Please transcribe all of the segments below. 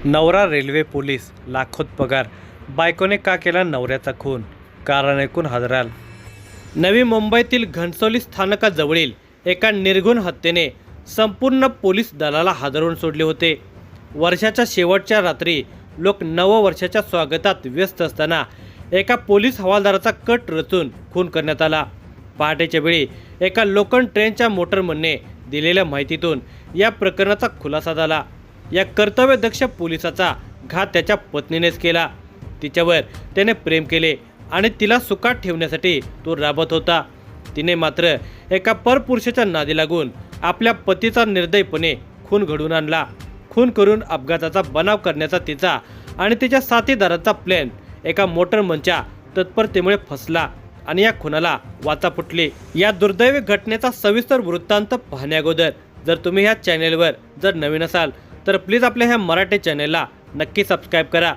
नवरा railway police, लाखोत पगार, बायकोने का केला नवऱ्याचा खून, कारण ऐकून हादराल. नवी मुंबईतील घणसोली स्थानकाजवळील एका निर्घृण हत्येने संपूर्ण पोलीस दलाला हादरवून सोडले होते. वर्षाच्या शेवटच्या रात्री लोक नववर्षाच्या स्वागतात व्यस्त असताना एका पोलीस हवालदाराचा कट रचून खून करण्यात आला. पहाटेच्या वेळी एका लोखंड ट्रेनच्या मोटरमनने दिलेल्या माहितीतून या प्रकरणाचा खुलासा झाला. या कर्तव्यदक्ष पोलिसाचा घात त्याच्या पत्नीनेच केला. तिच्यावर त्याने प्रेम केले आणि तिला सुखात ठेवण्यासाठी तो राबत होता. तिने मात्र एका परपुरुषाच्या नादी लागून आपल्या पतीचा निर्दयीपणे खून घडवून आणला. खून करून अपघाताचा बनाव करण्याचा तिचा आणि तिच्या साथीदाराचा प्लॅन एका मोटरमनच्या तत्परतेमुळे फसला आणि या खुनाला वाचा फुटली. या दुर्दैवी घटनेचा सविस्तर वृत्तांत पाहण्याअगोदर जर तुम्ही ह्या चॅनेलवर जर नवीन असाल तर प्लीज आपल्या ह्या मराठी चॅनेलला नक्की सबस्क्राईब करा.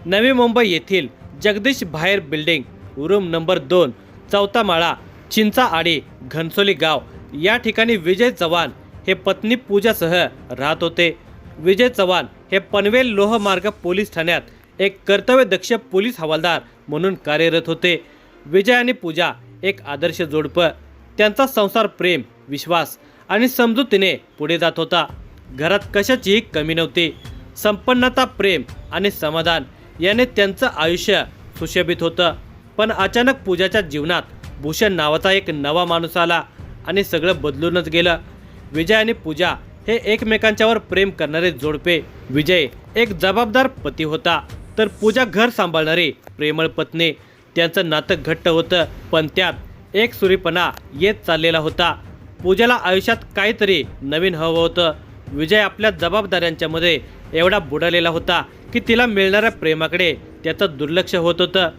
नवी मुंबई येथील जगदीश बाहेर बिल्डिंग, रूम नंबर 2, 4था माळा, चिंचा आडी, घणसोली गाव या ठिकाणी विजय चव्हाण हे पत्नी पूजासह राहत होते. विजय चव्हाण हे पनवेल लोहमार्ग पोलीस ठाण्यात एक कर्तव्यदक्ष पोलीस हवालदार म्हणून कार्यरत होते. विजय आणि पूजा एक आदर्श जोडपं. त्यांचा संसार प्रेम, विश्वास आणि समजुतीने पुढे जात होता. घरात कशाचीही कमी नव्हती. संपन्नता, प्रेम आणि समाधान याने त्यांचं आयुष्य सुशोभित होतं. पण अचानक पूजाच्या जीवनात भूषण नावाचा एक नवा माणूस आला आणि सगळं बदलूनच गेलं. विजय आणि पूजा हे एकमेकांच्यावर प्रेम करणारे जोडपे. विजय एक जबाबदार पती होता तर पूजा घर सांभाळणारी प्रेमळ पत्नी. त्यांचं नातं घट्ट होतं पण त्यात एकसुरीपणा येत चाललेला होता. पूजाला आयुष्यात काहीतरी नवीन हवं होतं. विजय आपल्या जबाबदाऱ्यांच्या मध्ये एवढा बुडालेला होता की तिला मिळणाऱ्या प्रेमाकडे त्याचं दुर्लक्ष होत होतं.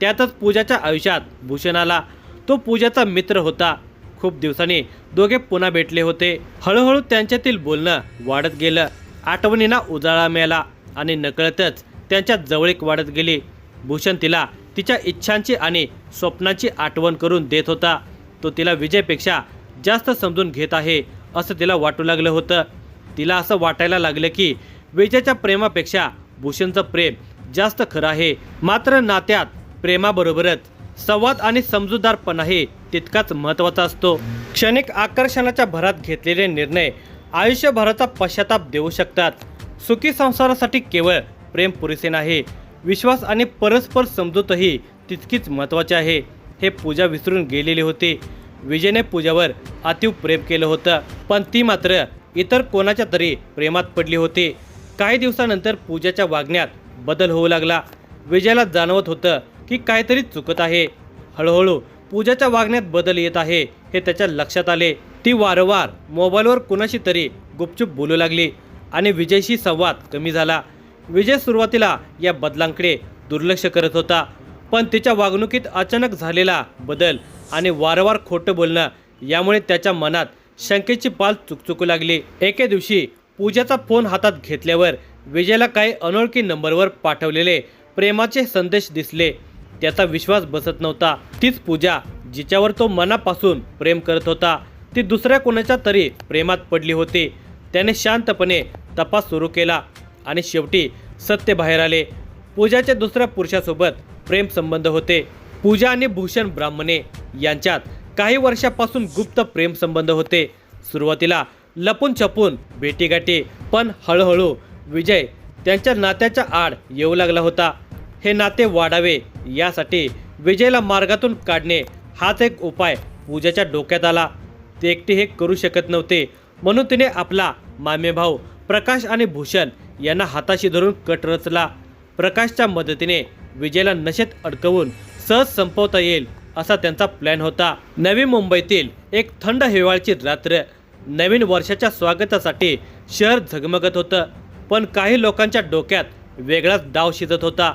त्यातच पूजाच्या आयुष्यात भूषण आला. तो पूजाचा मित्र होता. खूप दिवसांनी दोघे पुन्हा भेटले होते. हळूहळू त्यांच्यातील बोलणं वाढत गेलं. आठवणींना उजाळा मिळाला आणि नकळतच त्यांच्या जवळीक वाढत गेली. भूषण तिला तिच्या इच्छांची आणि स्वप्नांची आठवण करून देत होता. तो तिला विजयपेक्षा जास्त समजून घेत आहे असं तिला वाटू लागलं होतं. तिला असं वाटायला लागलं की विजयच्या प्रेमापेक्षा भूषणचं प्रेम जास्त खरं आहे. मात्र नात्यात प्रेमाबरोबरच संवाद आणि समजूतदारपणाही तितकाच महत्त्वाचा असतो. क्षणिक आकर्षणाच्या भरात घेतलेले निर्णय आयुष्यभराचा पश्चाताप देऊ शकतात. सुखी संसारासाठी केवळ प्रेम पुरेसे नाही, विश्वास आणि परस्पर समजूतही तितकीच महत्त्वाचे आहे. हे पूजा विसरून गेलेली होती. विजयने पूजावर अतीव प्रेम केलं होतं पण ती मात्र इतर कोणाच्या तरी प्रेमात पडली होती. काही दिवसानंतर पूजाच्या वागण्यात बदल होऊ लागला. विजयला जाणवत होतं की काहीतरी चुकत आहे. हळूहळू पूजाच्या वागण्यात बदल येत आहे हे त्याच्या लक्षात आले. ती वारंवार मोबाईलवर कुणाशी तरी गुपचूप बोलू लागली आणि विजयशी संवाद कमी झाला. विजय सुरुवातीला या बदलांकडे दुर्लक्ष करत होता पण तिच्या वागणुकीत अचानक झालेला बदल आणि वारंवार खोटं बोलणं यामुळे त्याच्या मनात शंकेची पाल चुकचुकू लागली. एके दिवशी पूजाचा फोन हातात घेतल्यावर विजयला काही अनोळखी नंबरवर पाठवलेले प्रेमाचे संदेश दिसले. त्याचा विश्वास बसत नव्हता. तीच पूजा जिच्यावर तो मनापासून प्रेम करत होता ती दुसऱ्या कोणाच्या तरी प्रेमात पडली होती. त्याने शांतपणे तपास सुरू केला आणि शेवटी सत्य बाहेर आले. पूजाचे दुसऱ्या पुरुषासोबत प्रेम संबंध होते. पूजा आणि भूषण ब्राह्मणे यांच्यात काही वर्षापासून गुप्त प्रेम संबंध होते. सुरुवातीला लपून छपून भेटीगाठी पण हळूहळू विजय त्यांच्या नात्याच्या आड येऊ लागला होता. हे नाते वाढावे यासाठी विजयला मार्गातून काढणे हाच एक उपाय पूजाच्या डोक्यात आला. ते एकटे हे करू शकत नव्हते म्हणून तिने आपला मामे भाऊ प्रकाश आणि भूषण यांना हाताशी धरून कट रचला. प्रकाशच्या मदतीने विजयला नशेत अडकवून सहज संपवता येईल असा त्यांचा प्लॅन होता. नवी मुंबईतील एक थंड हिवाळ्याची रात्र. नवीन वर्षाच्या स्वागतासाठी शहर झगमगत होतं पण काही लोकांच्या डोक्यात वेगळाच डाव शिजत होता.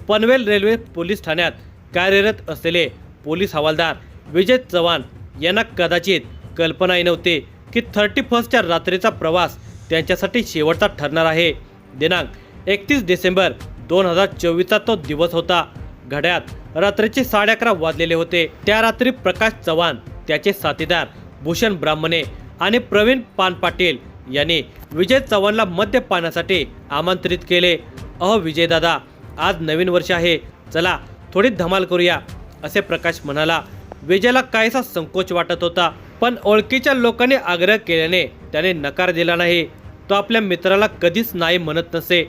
पनवेल रेल्वे पोलीस ठाण्यात कार्यरत असलेले पोलीस हवालदार विजय चव्हाण यांना कदाचित कल्पनाही नव्हती की 31च्या रात्रीचा प्रवास त्यांच्यासाठी शेवटचा ठरणार आहे. दिनांक 31 डिसेंबर 2024चा तो दिवस होता. घड्याळात रात्रीचे 11:30 वाजलेले होते. त्या रात्री प्रकाश चव्हाण, त्याचे साथीदार भूषण ब्राह्मणे आणि प्रवीण पान पाटील यांनी विजय चव्हाणला मद्यपानासाठी आमंत्रित केले. अहो विजयदादा, आज नवीन वर्ष आहे, चला थोडी धमाल करूया, असे प्रकाश म्हणाला. विजयला काहीसा संकोच वाटत होता, पण ओळखीच्या लोकांनी आग्रह केल्याने त्याने नकार दिला नाही. तो आपल्या मित्राला कधीच नाही म्हणत नसे.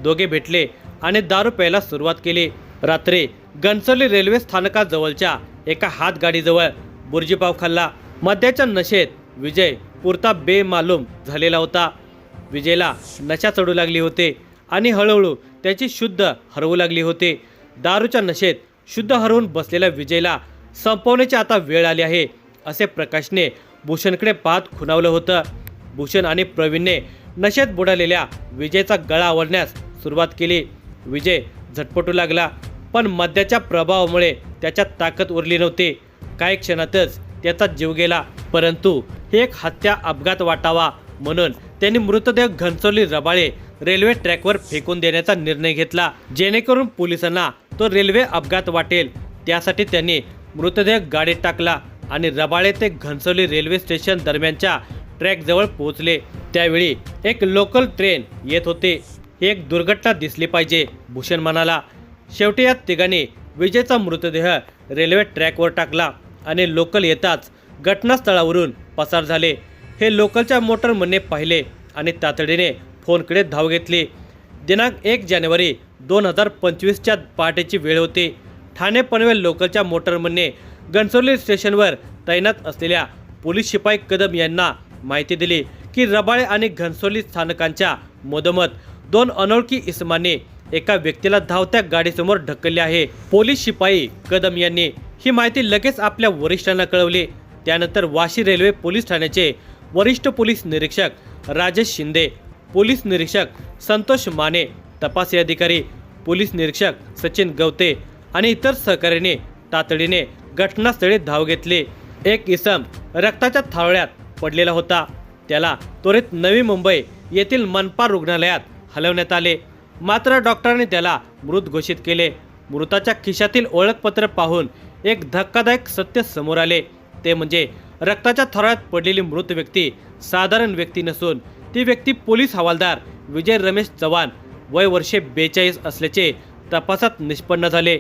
दोघे भेटले आणि दारू प्यायला सुरुवात केली. रात्री घणसोली रेल्वे स्थानकाजवळच्या एका हातगाडीजवळ बुर्जीपाव खाल्ला. मद्याच्या नशेत विजय पुरता बेमालूम झालेला होता. विजयला नशा चढू लागली होते आणि हळूहळू त्याची शुद्ध हरवू लागली होती. दारूच्या नशेत शुद्ध हरवून बसलेल्या विजयला संपवण्याची आता वेळ आली आहे, असे प्रकाशने भूषणकडे पाहत खुणावलं होतं. भूषण आणि प्रवीणने नशेत बुडालेल्या विजयचा गळा आवरण्यास सुरुवात केली. विजय झटपटू लागला, पण मद्याच्या प्रभावामुळे त्याच्यात ताकद उरली नव्हती. काही क्षणातच त्याचा जीव गेला. परंतु हे एक हत्या अपघात वाटावा म्हणून त्यांनी मृतदेह घणसोली रबाळे रेल्वे ट्रॅकवर फेकून देण्याचा निर्णय घेतला, जेणेकरून पोलिसांना तो रेल्वे अपघात वाटेल. त्यासाठी त्यांनी मृतदेह गाडीत टाकला आणि रबाळे ते घणसोली रेल्वे स्टेशन दरम्यानच्या ट्रॅकजवळ पोहोचले. त्यावेळी एक लोकल ट्रेन येत होते. ही एक दुर्घटना दिसली पाहिजे, भूषण म्हणाला. शेवटी या तिघांनी विजयचा मृतदेह रेल्वे ट्रॅकवर टाकला आणि लोकल येताच घटनास्थळावरून पसार झाले. हे लोकलच्या मोटरमनने पाहिले आणि तातडीने फोनकडे धाव घेतली. दिनांक 1 जानेवारी 2025च्या पहाटेची वेळ होती. ठाणे पनवेल लोकलच्या मोटरमनने घणसोली स्टेशनवर तैनात असलेल्या पोलीस शिपाई कदम यांना माहिती दिली की रबाळे आणि घणसोली स्थानकांच्या मधोमध 2 अनोळखी इसमांनी एका व्यक्तीला धावत्या गाडीसमोर ढकलले आहे. पोलीस शिपाई कदम यांनी ही माहिती लगेच आपल्या वरिष्ठांना कळवली. त्यानंतर वाशी रेल्वे पोलीस ठाण्याचे वरिष्ठ पोलीस निरीक्षक राजेश शिंदे, पोलीस निरीक्षक संतोष माने, तपासी अधिकारी पोलीस निरीक्षक सचिन गवते आणि इतर सहकाऱ्यांनी तातडीने घटनास्थळी धाव घेतली. एक इसम रक्ताच्या थारोळ्यात पडलेला होता. त्याला त्वरित नवी मुंबई येथील मनपा रुग्णालयात हलवण्यात आले. मात्र डॉक्टरांनी त्याला मृत घोषित केले. मृताच्या खिशातील ओळखपत्र पाहून एक धक्कादायक सत्य समोर आले. ते म्हणजे रक्ताच्या थरात पडलेली मृत व्यक्ती साधारण व्यक्ती नसून ती व्यक्ती पोलीस हवालदार विजय रमेश चव्हाण, वय वर्षे 42 असल्याचे तपासात निष्पन्न झाले,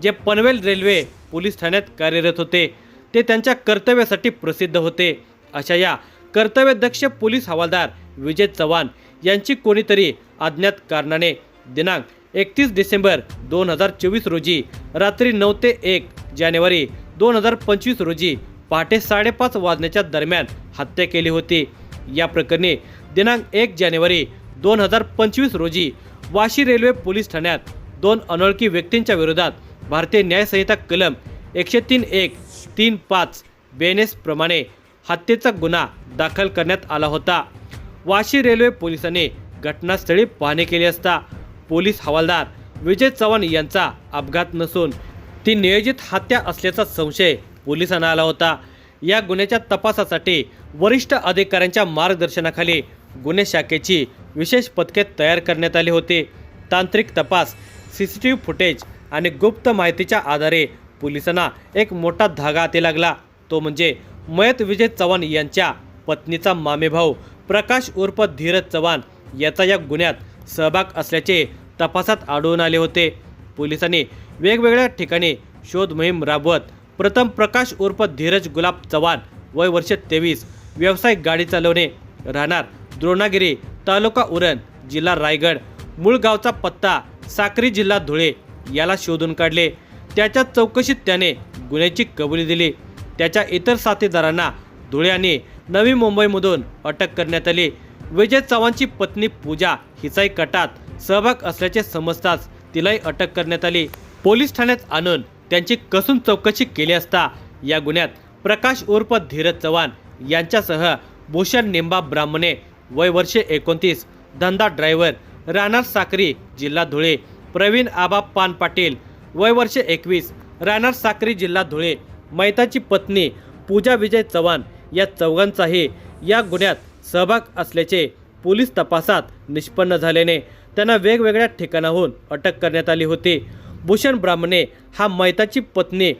जे पनवेल रेल्वे पोलीस ठाण्यात कार्यरत होते. ते त्यांच्या कर्तव्यासाठी प्रसिद्ध होते. अशा या कर्तव्यदक्ष पोलीस हवालदार विजय चव्हाण यांची कोणीतरी अज्ञात कारणाने दिनांक 31 डिसेंबर 2024 रोजी रात्री 9 ते 1 जानेवारी 2025 रोजी पहाटे 5:30 वाजण्याच्या दरम्यान हत्या केली होती. या प्रकरणी दिनांक 1 जानेवारी 2025 रोजी वाशी रेल्वे पोलीस ठाण्यात 2 अनोळखी व्यक्तींच्या विरोधात भारतीय न्याय संहिता कलम 103.3.5 BNS प्रमाणे हत्येचा गुन्हा दाखल करण्यात आला होता. वाशी रेल्वे पोलिसांनी घटनास्थळी पाहणी केली असता पोलीस हवालदार विजय चव्हाण यांचा अपघात नसून ती नियोजित हत्या असल्याचा संशय पोलिसांना आला होता. या गुन्ह्याच्या तपासासाठी वरिष्ठ अधिकाऱ्यांच्या मार्गदर्शनाखाली गुन्हे शाखेची विशेष पथके तयार करण्यात आली होती. तांत्रिक तपास, CCTV फुटेज आणि गुप्त माहितीच्या आधारे पोलिसांना एक मोठा धागा हाती लागला. तो म्हणजे मयत विजय चव्हाण यांच्या पत्नीचा मामेभाऊ प्रकाश उर्फ धीरज चव्हाण याचा या गुन्ह्यात सहभाग असल्याचे तपासात आढळून आले होते. पोलिसांनी वेगवेगळ्या ठिकाणी शोध मोहीम राबवत प्रथम प्रकाश उर्फ धीरज गुलाब चव्हाण, वय वर्ष 23, व्यवसाय गाडी चालवणे, राहणार द्रोणागिरी, तालुका उरण, जिल्हा रायगड, मूळ गावचा पत्ता साक्री, जिल्हा धुळे याला शोधून काढले. त्याच्या चौकशीत त्याने गुन्ह्याची कबुली दिली. त्याच्या इतर साथीदारांना धुळे आणि नवी मुंबईमधून अटक करण्यात आली. विजय चव्हाणची पत्नी पूजा हिचाही कटात सहभाग असल्याचे समजताच तिलाही अटक करण्यात आली. पोलीस ठाण्यात आणून त्यांची कसून चौकशी केली असता या गुन्ह्यात प्रकाश उर्फ धीरज चव्हाण यांच्यासह भूषण निंबा ब्राह्मणे, वय वर्ष 29, धंदा ड्रायव्हर, राहणार साक्री, जिल्हा धुळे, प्रवीण आबा पान पाटील, वय वर्ष 21, राहणार साक्री, जिल्हा धुळे, मैताची पत्नी पूजा विजय चव्हाण या चौघांचाही या गुन्ह्यात सहभाग असल्याचे पोलीस तपासात निष्पन्न झाल्याने त्यांना वेगवेगळ्या ठिकाणाहून अटक करण्यात आली होती. भूषण ब्राह्मणे हा मैताची पत्नी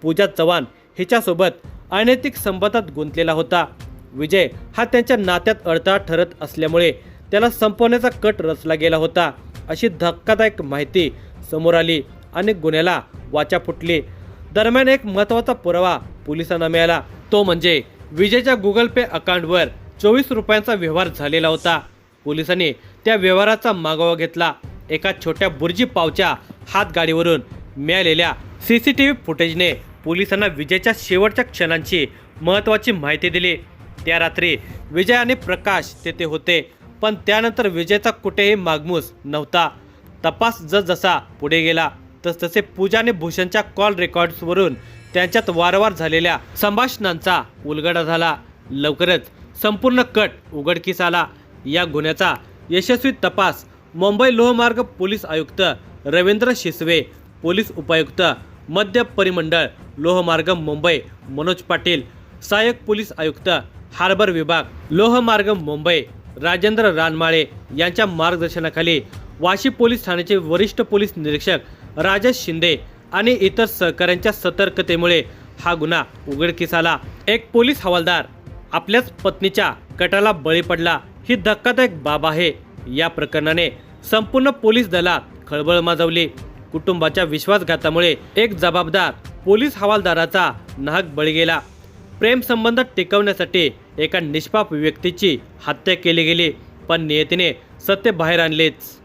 पूजा चव्हाण हिच्यासोबत अनैतिक संबंधात गुंतलेला होता. विजय हा त्यांच्या नात्यात अडथळा ठरत असल्यामुळे त्याला संपवण्याचा कट रचला गेला होता, अशी धक्कादायक माहिती समोर आली आणि गुन्ह्याला वाचा फुटली. दरम्यान एक महत्त्वाचा पुरावा पोलिसांना मिळाला, तो म्हणजे विजयच्या गुगल पे अकाउंटवर 24 रुपयांचा व्यवहार झालेला होता. पोलिसांनी त्या व्यवहाराचा मागोवा घेतला. एका छोट्या बुर्जी पावच्या हातगाडीवरून मिळालेल्या CCTV फुटेजने पोलिसांना विजयच्या शेवटच्या क्षणांची महत्त्वाची माहिती दिली. त्या रात्री विजय आणि प्रकाश तेथे होते, पण त्यानंतर विजयचा कुठेही मागमूस नव्हता. तपास जसजसा पुढे गेला तसतसे पूजा आणि भूषणच्या कॉल रेकॉर्ड्सवरून त्यांच्यात वारंवार झालेल्या संभाषणांचा उलगडा झाला. लवकरच संपूर्ण कट उघडकीस आला. या गुन्ह्याचा यशस्वी तपास मुंबई लोहमार्ग पोलीस आयुक्त रवींद्र शिसवे, पोलीस उपायुक्त मध्य परिमंडळ लोहमार्ग मुंबई मनोज पाटील, सहाय्यक पोलीस आयुक्त हार्बर विभाग लोहमार्ग मुंबई राजेंद्र रानमाळे यांच्या मार्गदर्शनाखाली वाशी पोलीस ठाण्याचे वरिष्ठ पोलीस निरीक्षक राजेश शिंदे आणि इतर सहकाऱ्यांच्या सतर्कतेमुळे हा गुन्हा उघडकीस आला. एक पोलीस हवालदार आपल्याच पत्नीच्या कटाला बळी पडला, ही धक्कादायक बाब आहे. या प्रकरणाने संपूर्ण पोलीस दलात खळबळ माजवली. कुटुंबाच्या विश्वासघातामुळे एक जबाबदार पोलीस हवालदाराचा नाहक बळी गेला. प्रेम संबंध टिकवण्यासाठी एका निष्पाप व्यक्तीची हत्या केली गेली, पण नियतीने सत्य बाहेर आणलेच.